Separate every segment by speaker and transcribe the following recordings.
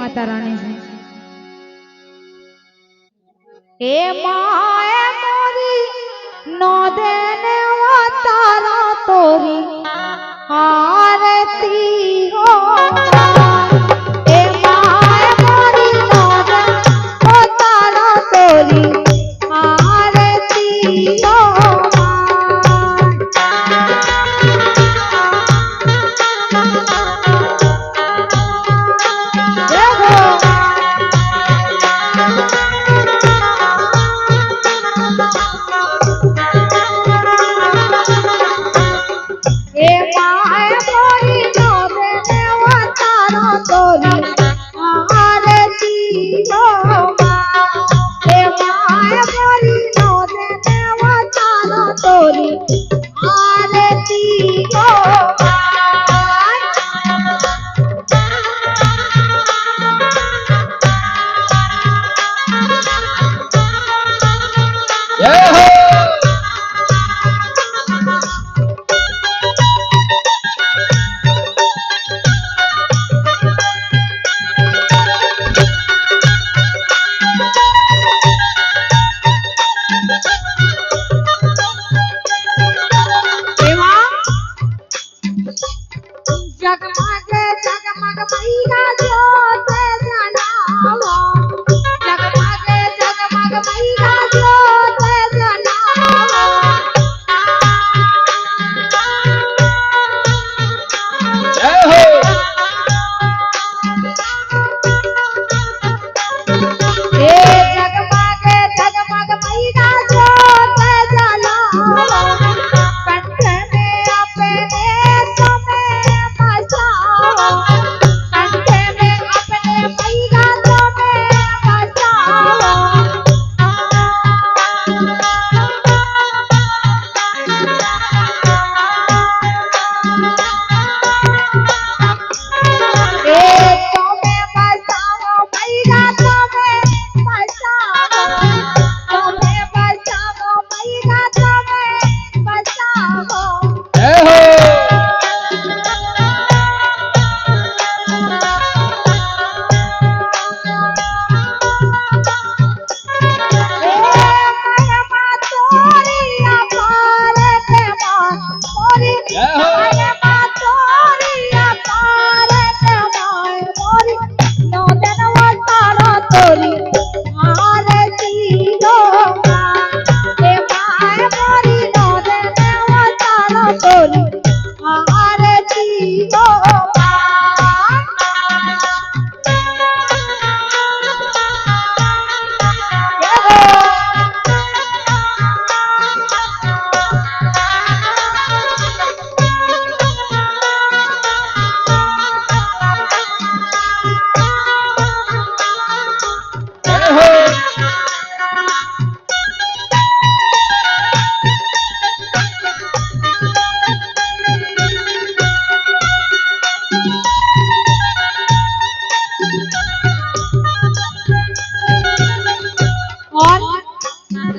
Speaker 1: माता रानी से। ए माए मोरी नो देने तारा तोरी आरती हो। ए माए मोरी नो देने तारा तोरी आरती हो।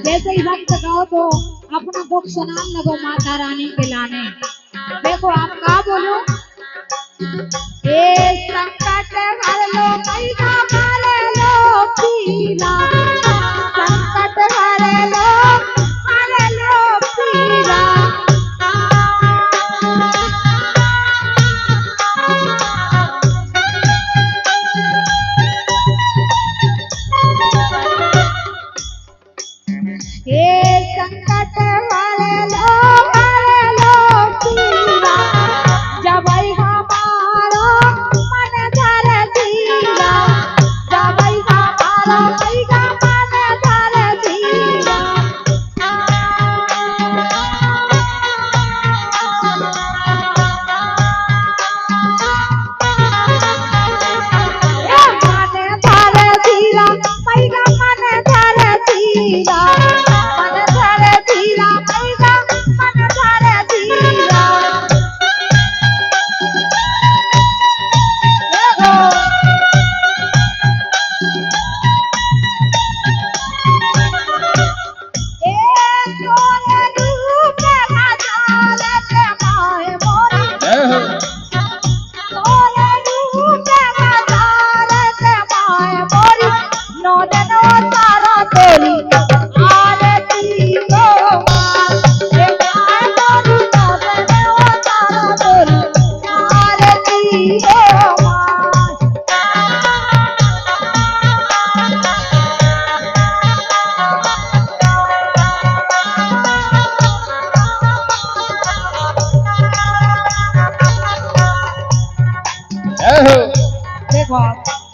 Speaker 1: जैसे ही भक्त गाओ तो अपना दुख सुनाने लगो माता रानी के लाने। देखो आप का बोलो, ए संकट हर लो मैया मारे लो पीला, संकट हर लो पीला। संकट वाले लो पीला, जब हमारा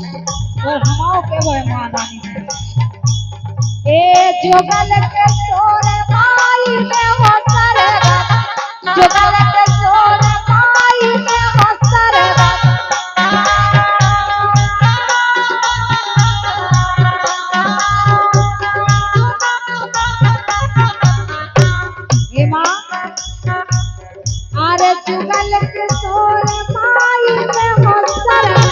Speaker 1: और हमाओ के वो महारानी ए जोगल के सोरे माई में हो सरगा जोगल के सोरे माई में हो सरगा ए मां अरे जुगल के सोरे माई में हो सरगा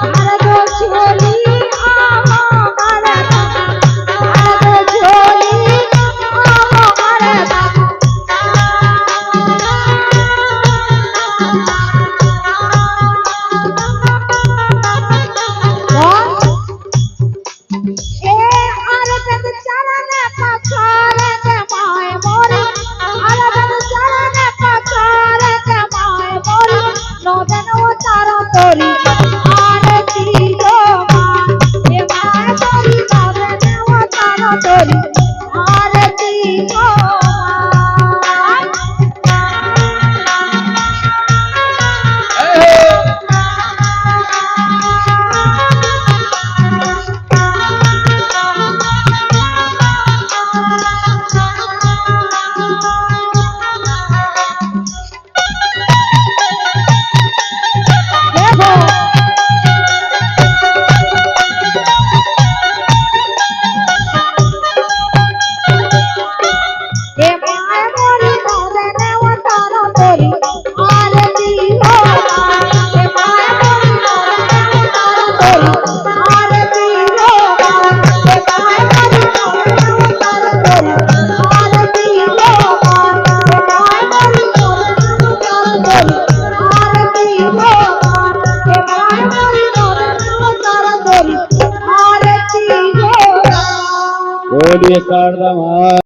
Speaker 1: अरे दो झोली आवा मरदा अरे दो झोली आवा मरदा ए अरे बंद चरण पखारे के माए मोरी अरे बंद चरण पखारे के माए मोरी नौदन उतारा तोरी आरती हो मां ए माए मोरी नौदन उतारा तोरी आरती हो ए माए मोरी नौदन उतारा तोरी आरती हो ए माए मोरी नौदन उतारा तोरी आरती हो ए माए मोरी नौदन उतारा तोरी आरती हो ए माए मोरी नौदन उतारा तोरी आरती हो ए माए मोरी नौदन उतारा तोरी आरती हो
Speaker 2: बोलिए शारदा माँ।